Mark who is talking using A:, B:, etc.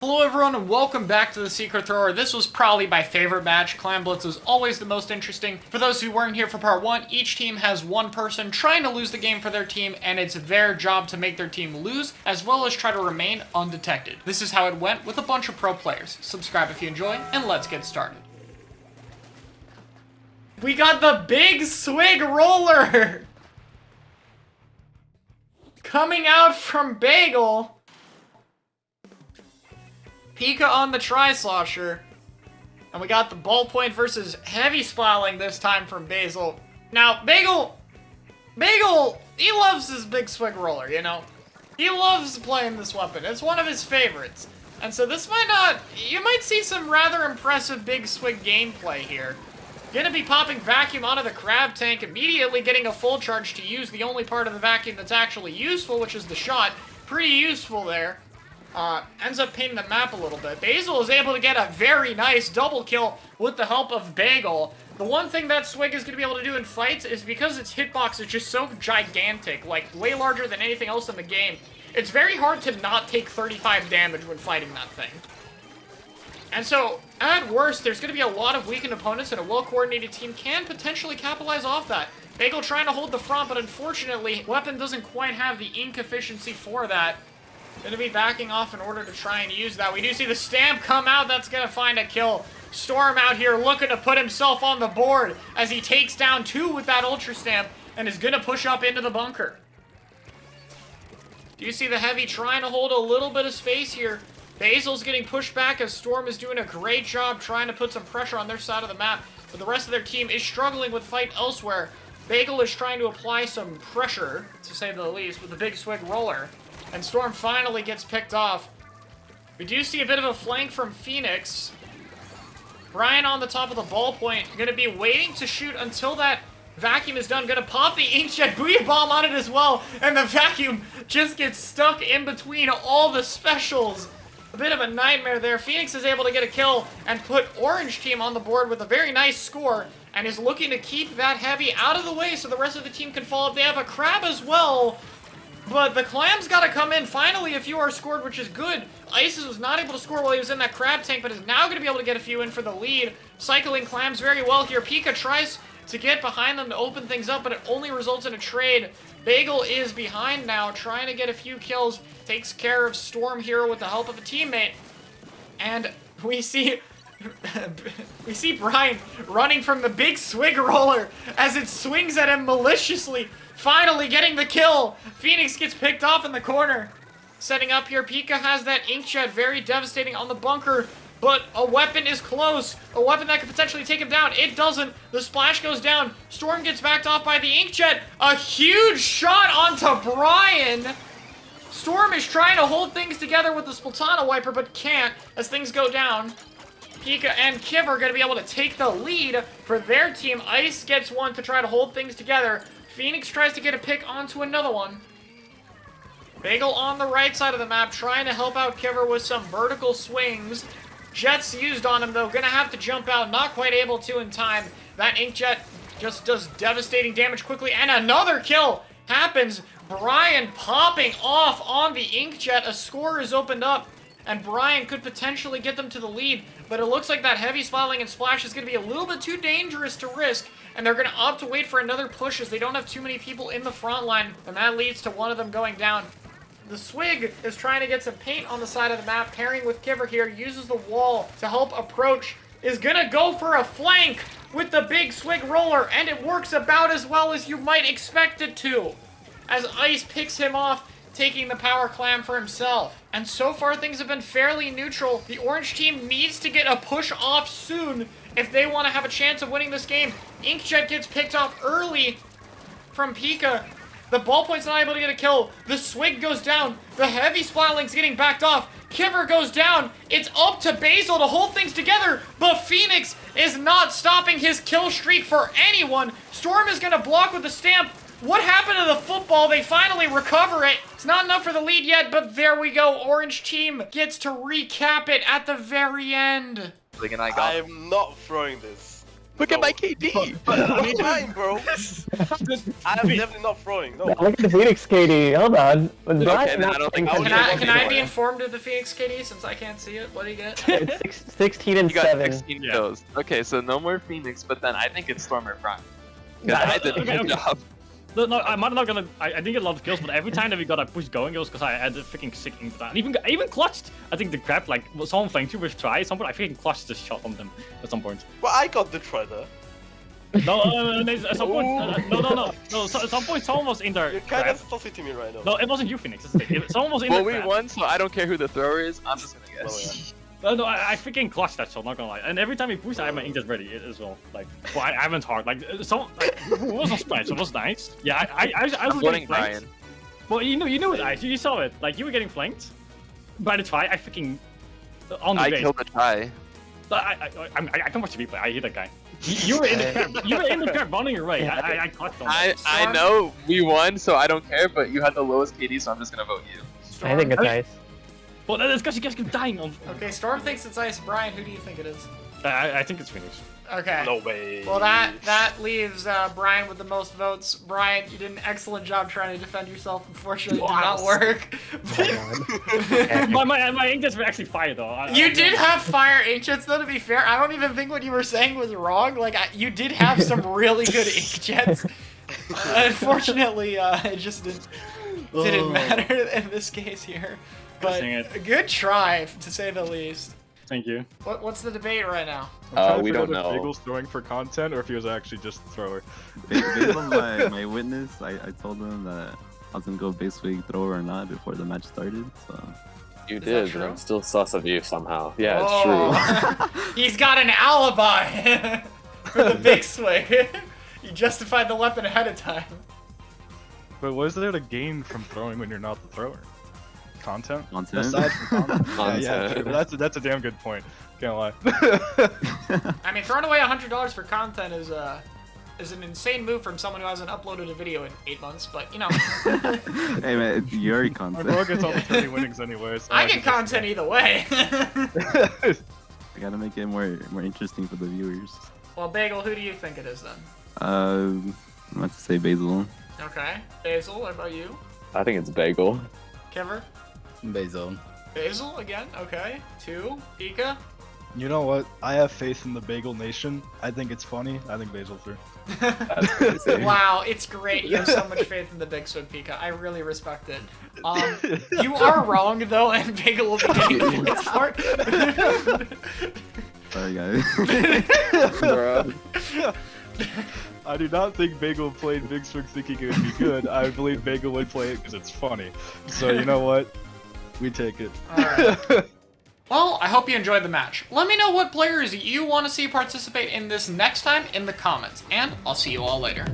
A: Hello everyone and welcome back to the Secret Thrower. This was probably my favorite match. Clam Blitz is always the most interesting. For those who weren't here for part 1, each team has one person trying to lose the game for their team, and it's their job to make their team lose, as well as try to remain undetected. This is how it went with a bunch of pro players. Subscribe if you enjoy, and let's get started. We got the big swig roller! Coming out from Bagel. Pika on the Tri-Slosher. And we got the ballpoint versus heavy splatling this time from Basil. Now, Bagel, he loves his big swig roller, you know? He loves playing this weapon. It's one of his favorites. And so this you might see some rather impressive big swig gameplay here. Gonna be popping vacuum onto the crab tank, immediately getting a full charge to use the only part of the vacuum that's actually useful, which is the shot. Pretty useful there. Ends up painting the map a little bit. Basil is able to get a very nice double kill with the help of Bagel. The one thing that Swig is going to be able to do in fights is because its hitbox is just so gigantic, like way larger than anything else in the game, it's very hard to not take 35 damage when fighting that thing. And so, at worst, there's going to be a lot of weakened opponents, and a well-coordinated team can potentially capitalize off that. Bagel trying to hold the front, but unfortunately, weapon doesn't quite have the ink efficiency for that. Gonna be backing off in order to try and use that. We do see the stamp come out. That's gonna find a kill. Storm out here looking to put himself on the board as he takes down 2 with that ultra stamp and is gonna push up into the bunker. Do you see the heavy trying to hold a little bit of space here? Basil's getting pushed back as Storm is doing a great job trying to put some pressure on their side of the map, but the rest of their team is struggling with fight elsewhere. Bagel is trying to apply some pressure, to say the least, with the big swig roller. And Storm finally gets picked off. We do see a bit of a flank from Phoenix. Brian on the top of the ballpoint, gonna be waiting to shoot until that vacuum is done. Gonna pop the inkjet booyah bomb on it as well, and the vacuum just gets stuck in between all the specials. A bit of a nightmare there. Phoenix is able to get a kill and put Orange Team on the board with a very nice score, and is looking to keep that heavy out of the way so the rest of the team can follow up. They have a crab as well. But the Clam's got to come in. Finally, a few are scored, which is good. Isis was not able to score while he was in that crab tank, but is now going to be able to get a few in for the lead. Cycling Clams very well here. Pika tries to get behind them to open things up, but it only results in a trade. Bagel is behind now, trying to get a few kills. Takes care of Storm here with the help of a teammate. And we see Brian running from the big swig roller as it swings at him maliciously. Finally getting the kill. Phoenix gets picked off in the corner. Setting up here, Pika has that inkjet, very devastating on the bunker, but a weapon is close. A weapon that could potentially take him down. It doesn't. The splash goes down. Storm gets backed off by the inkjet. A huge shot onto Brian. Storm is trying to hold things together with the Splatoon wiper, but can't as things go down. Pika and Kiv are going to be able to take the lead for their team. Ice gets one to try to hold things together. Phoenix tries to get a pick onto another one. Bagel on the right side of the map, trying to help out Kiver with some vertical swings. Jets used on him, though. Gonna have to jump out. Not quite able to in time. That inkjet just does devastating damage quickly. And another kill happens. Brian popping off on the inkjet. A score is opened up. And Brian could potentially get them to the lead. But it looks like that heavy splatling and splash is going to be a little bit too dangerous to risk. And they're going to opt to wait for another push as they don't have too many people in the front line. And that leads to one of them going down. The Swig is trying to get some paint on the side of the map. Pairing with Kiver here. Uses the wall to help approach. Is going to go for a flank with the big Swig roller. And it works about as well as you might expect it to. As Ice picks him off, taking the power clam for himself. And so far things have been fairly neutral. The Orange team needs to get a push off soon if they want to have a chance of winning this game. Inkjet gets picked off early from Pika. The ballpoint's not able to get a kill. The Swig goes down. The heavy splatling's getting backed off. Kiver goes down. It's up to Basil to hold things together, but Phoenix is not stopping his kill streak for anyone. Storm is going to block with the stamp. What happened to the football? They finally recover it. It's not enough for the lead yet, but there we go. Orange team gets to recap it at the very end.
B: I'm not throwing this. Look at my KD.
C: I'm trying, bro. I'm definitely not throwing. No.
D: Look at the Phoenix KD. Hold on.
B: Okay, then I don't think
A: Can I be informed of the Phoenix KD since I can't see it? What do you get?
D: It's 16 and
B: You got
D: 7.
B: 16 kills. Okay, so no more Phoenix, but then I think it's Stormer Prime. Because I did a good job.
E: No, I'm not gonna. I didn't get a lot of kills, but every time that we got a push going, it was because I had a freaking sick ink down. And even clutched. I think the grab, like someone playing two with try. At some point, I freaking clutched the shot on them. At some point.
C: Well, I got the try there.
E: No, at some point, no. So, at some point, someone was in there.
C: You're kind of saucy to me right now.
E: No, it wasn't you, Phoenix. That's the thing. Someone was in there.
B: Well, we won, so I don't care who the thrower is. I'm just gonna guess.
C: Oh, yeah.
E: No, I freaking clutched that shot. Not gonna lie. And every time we push, I have my inkjet ready as well. Like, well, I went hard. Like, who was on splash? So it was nice. Yeah, I was getting flanked.
B: Brian.
E: Well, you knew it, Ice. You saw it. Like, you were getting flanked by the try. I freaking on the
B: I
E: base.
B: killed the try.
E: I can watch the replay. I hit that guy. You were in the trap. You were in the trap running away. I clutched on that.
B: I know we won, so I don't care. But you had the lowest KD, so I'm just gonna vote you.
D: I think it's nice.
E: Well, that's because you guys keep dying on.
A: Okay, Storm thinks it's Ice. Brian, who do you think it is?
E: I think it's Phoenix.
A: Okay.
C: No way.
A: Well, that leaves Brian with the most votes. Brian, you did an excellent job trying to defend yourself. Unfortunately, it did not work.
E: my inkjets were actually fire though.
A: You did have fire inkjets though. To be fair, I don't even think what you were saying was wrong. Like you did have some really good inkjets. Unfortunately, it just didn't matter in this case here. But a good try, to say the least.
E: Thank you.
A: What's the debate right now?
F: We don't know.
G: If Bagel's throwing for content, or if he was actually just a thrower.
F: Based on my witness, I told him that I was gonna go base swig thrower or not before the match started. So
H: You did, but I'm still sus of you somehow. Yeah, it's
A: true. He's got an alibi for the big swing. You justified the weapon ahead of time.
G: But what is there to gain from throwing when you're not the thrower? Content?
F: Content?
G: Yeah, true. That's a damn good point. Can't lie.
A: I mean, throwing away $100 for content is an insane move from someone who hasn't uploaded a video in 8 months, but you know.
F: Hey man, it's your content.
G: My bro gets all the 30 winnings anyway. So
A: I get content either way.
F: I gotta make it more interesting for the viewers.
A: Well, Bagel, who do you think it is then?
F: I'm about to say Basil.
A: Okay. Basil, what about you?
H: I think it's Bagel.
A: Kiver?
I: Basil.
A: Basil again? Okay. 2. Pika?
G: You know what? I have faith in the Bagel Nation. I think it's funny. I think Basil threw.
A: Wow, it's great. You have so much faith in the Big Swig, Pika. I really respect it. You are wrong though, and Bagel will be getting its part.
F: Sorry guys.
G: I do not think Bagel played Big Swig thinking it would be good. I believe Bagel would play it because it's funny. So you know what? We take it.
A: Alright. Well, I hope you enjoyed the match. Let me know what players you want to see participate in this next time in the comments, and I'll see you all later.